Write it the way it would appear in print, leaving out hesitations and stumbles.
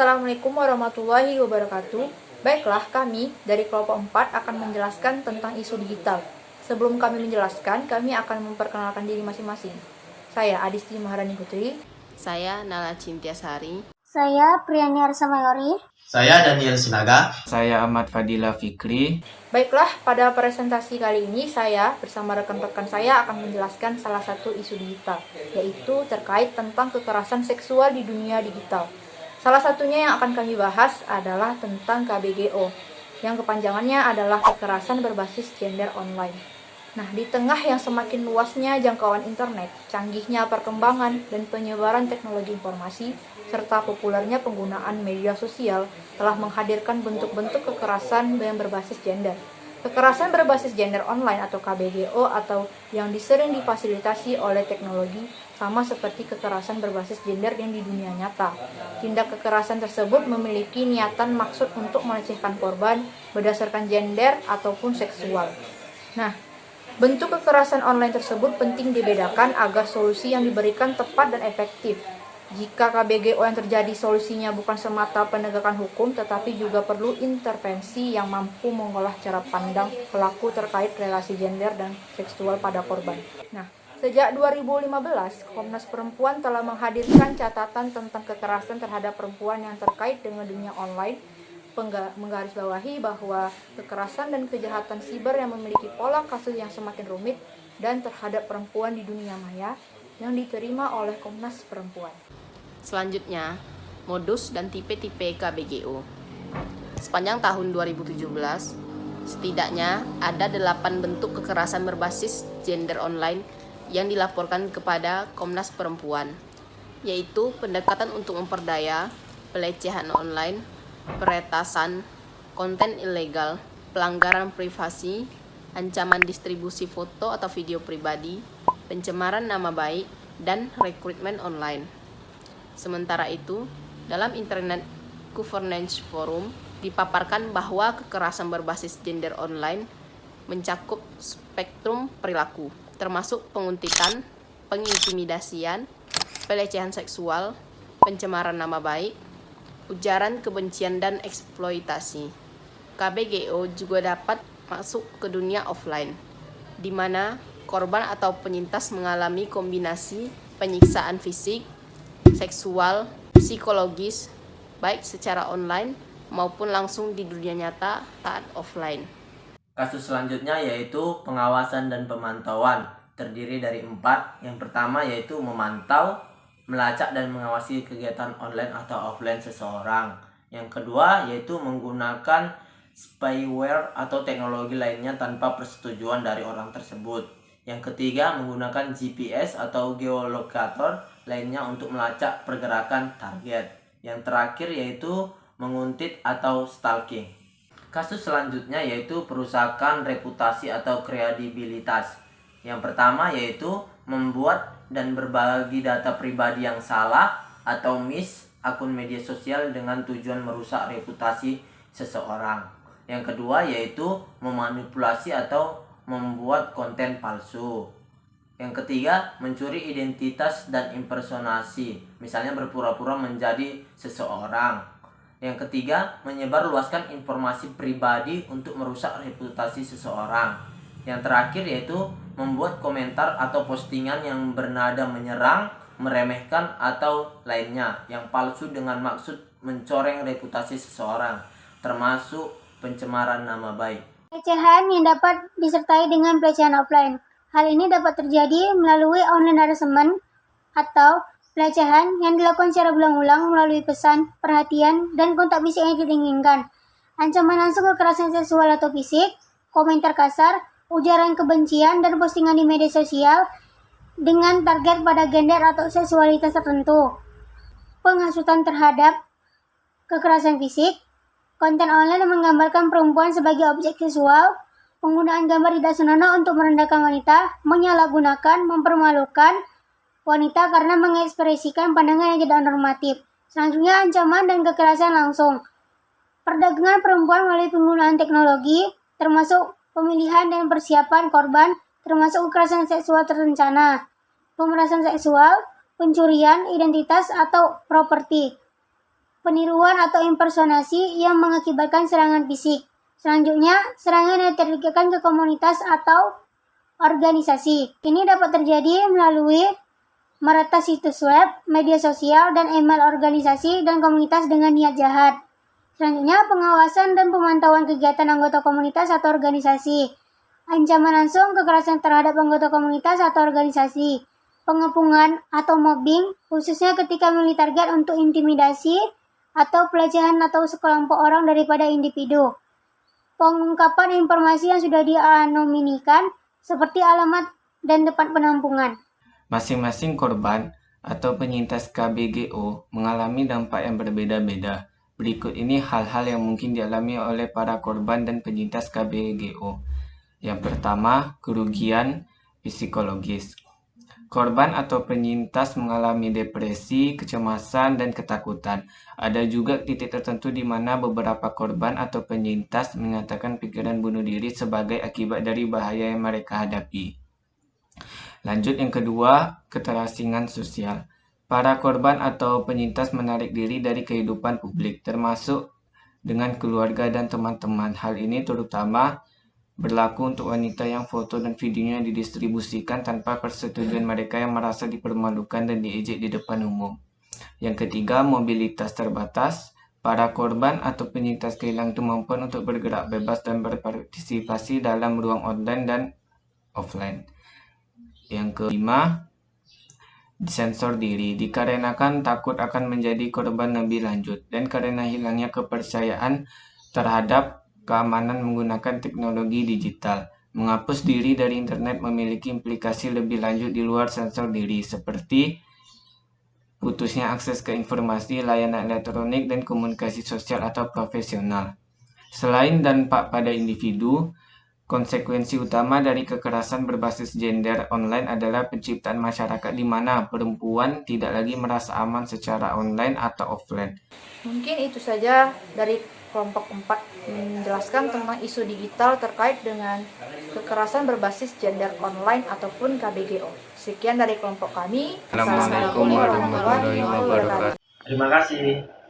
Assalamualaikum warahmatullahi wabarakatuh. Baiklah, kami dari kelompok 4 akan menjelaskan tentang isu digital. Sebelum kami menjelaskan, kami akan memperkenalkan diri masing-masing. Saya Adisti Maharani Putri. Saya Nala Cintiasari. Saya Priyani Arsamayori. Saya Daniel Sinaga. Saya Ahmad Fadila Fikri. Baiklah, pada presentasi kali ini saya bersama rekan-rekan saya akan menjelaskan salah satu isu digital, yaitu terkait tentang kekerasan seksual di dunia digital. Salah satunya yang akan kami bahas adalah tentang KBGO, yang kepanjangannya adalah kekerasan berbasis gender online. Nah, di tengah yang semakin luasnya jangkauan internet, canggihnya perkembangan dan penyebaran teknologi informasi, serta populernya penggunaan media sosial telah menghadirkan bentuk-bentuk kekerasan yang berbasis gender. Kekerasan berbasis gender online atau KBGO atau yang sering difasilitasi oleh teknologi sama seperti kekerasan berbasis gender yang di dunia nyata. Tindak kekerasan tersebut memiliki niatan maksud untuk melecehkan korban berdasarkan gender ataupun seksual. Nah, bentuk kekerasan online tersebut penting dibedakan agar solusi yang diberikan tepat dan efektif. Jika KBGO yang terjadi solusinya bukan semata penegakan hukum, tetapi juga perlu intervensi yang mampu mengolah cara pandang pelaku terkait relasi gender dan seksual pada korban. Nah, sejak 2015, Komnas Perempuan telah menghadirkan catatan tentang kekerasan terhadap perempuan yang terkait dengan dunia online, menggarisbawahi bahwa kekerasan dan kejahatan siber yang memiliki pola kasus yang semakin rumit dan terhadap perempuan di dunia maya yang diterima oleh Komnas Perempuan. Selanjutnya, modus dan tipe-tipe KBGO. Sepanjang tahun 2017, setidaknya ada 8 bentuk kekerasan berbasis gender online yang dilaporkan kepada Komnas Perempuan, yaitu pendekatan untuk memperdaya, pelecehan online, peretasan, konten ilegal, pelanggaran privasi, ancaman distribusi foto atau video pribadi, pencemaran nama baik, dan rekrutmen online. Sementara itu, dalam Internet Governance Forum dipaparkan bahwa kekerasan berbasis gender online mencakup spektrum perilaku, termasuk penguntitan, pengintimidasian, pelecehan seksual, pencemaran nama baik, ujaran kebencian dan eksploitasi. KBGO juga dapat masuk ke dunia offline, di mana korban atau penyintas mengalami kombinasi penyiksaan fisik, seksual, psikologis, baik secara online maupun langsung di dunia nyata saat offline. Kasus selanjutnya yaitu pengawasan dan pemantauan, terdiri dari 4. Yang pertama yaitu memantau, melacak dan mengawasi kegiatan online atau offline seseorang. Yang kedua yaitu menggunakan spyware atau teknologi lainnya tanpa persetujuan dari orang tersebut. Yang ketiga menggunakan GPS atau geolokator lainnya untuk melacak pergerakan target. Yang terakhir yaitu menguntit atau stalking. Kasus selanjutnya yaitu perusakan reputasi atau kredibilitas. Yang pertama yaitu membuat dan berbagi data pribadi yang salah atau akun media sosial dengan tujuan merusak reputasi seseorang. Yang kedua yaitu memanipulasi atau membuat konten palsu. Yang ketiga, mencuri identitas dan impersonasi, misalnya berpura-pura menjadi seseorang. Yang ketiga, menyebarluaskan informasi pribadi untuk merusak reputasi seseorang. Yang terakhir yaitu membuat komentar atau postingan yang bernada menyerang, meremehkan atau lainnya yang palsu dengan maksud mencoreng reputasi seseorang, termasuk pencemaran nama baik. Pelecehan yang dapat disertai dengan pelecehan offline. Hal ini dapat terjadi melalui online harassment atau pelecehan yang dilakukan secara berulang-ulang melalui pesan, perhatian, dan kontak fisik yang tidak diinginkan. Ancaman langsung kekerasan seksual atau fisik, komentar kasar, ujaran kebencian, dan postingan di media sosial dengan target pada gender atau seksualitas tertentu. Penghasutan terhadap kekerasan fisik, konten online yang menggambarkan perempuan sebagai objek seksual, penggunaan gambar tidak senonoh untuk merendahkan wanita, menyalahgunakan, mempermalukan wanita karena mengekspresikan pandangan yang tidak normatif. Selanjutnya, ancaman dan kekerasan langsung. Perdagangan perempuan melalui penggunaan teknologi, termasuk pemilihan dan persiapan korban, termasuk kekerasan seksual terencana, pemerasan seksual, pencurian identitas atau properti. peniruan atau impersonasi yang mengakibatkan serangan fisik. Selanjutnya, serangan yang ditujukan ke komunitas atau organisasi. Ini dapat terjadi melalui meretas situs web, media sosial, dan email organisasi dan komunitas dengan niat jahat. Selanjutnya, pengawasan dan pemantauan kegiatan anggota komunitas atau organisasi. Ancaman langsung kekerasan terhadap anggota komunitas atau organisasi. Pengepungan atau mobbing, khususnya ketika memilih target untuk intimidasi atau pelecehan atau sekelompok orang daripada individu. Pengungkapan informasi yang sudah dianonimikan, seperti alamat dan tempat penampungan. Masing-masing korban atau penyintas KBGO mengalami dampak yang berbeda-beda. Berikut ini hal-hal yang mungkin dialami oleh para korban dan penyintas KBGO. Yang pertama, kerugian psikologis. Korban atau penyintas mengalami depresi, kecemasan, dan ketakutan. Ada juga titik tertentu di mana beberapa korban atau penyintas menyatakan pikiran bunuh diri sebagai akibat dari bahaya yang mereka hadapi. Lanjut yang kedua, keterasingan sosial. Para korban atau penyintas menarik diri dari kehidupan publik, termasuk dengan keluarga dan teman-teman. Hal ini terutama berlaku untuk wanita yang foto dan videonya didistribusikan tanpa persetujuan mereka yang merasa dipermalukan dan diejek di depan umum. Yang ketiga, mobilitas terbatas. Para korban atau penyintas kehilangan kemampuan untuk bergerak bebas dan berpartisipasi dalam ruang online dan offline. Yang kelima, sensor diri. Dikarenakan takut akan menjadi korban lebih lanjut dan karena hilangnya kepercayaan terhadap keamanan menggunakan teknologi digital. Menghapus diri dari internet memiliki implikasi lebih lanjut di luar sensor diri, seperti putusnya akses ke informasi, layanan elektronik, dan komunikasi sosial atau profesional. Selain dampak pada individu, konsekuensi utama dari kekerasan berbasis gender online adalah penciptaan masyarakat di mana perempuan tidak lagi merasa aman secara online atau offline. Mungkin itu saja dari kelompok 4 menjelaskan tentang isu digital terkait dengan kekerasan berbasis gender online ataupun KBGO. Sekian dari kelompok kami. Assalamualaikum warahmatullahi wabarakatuh. Terima kasih.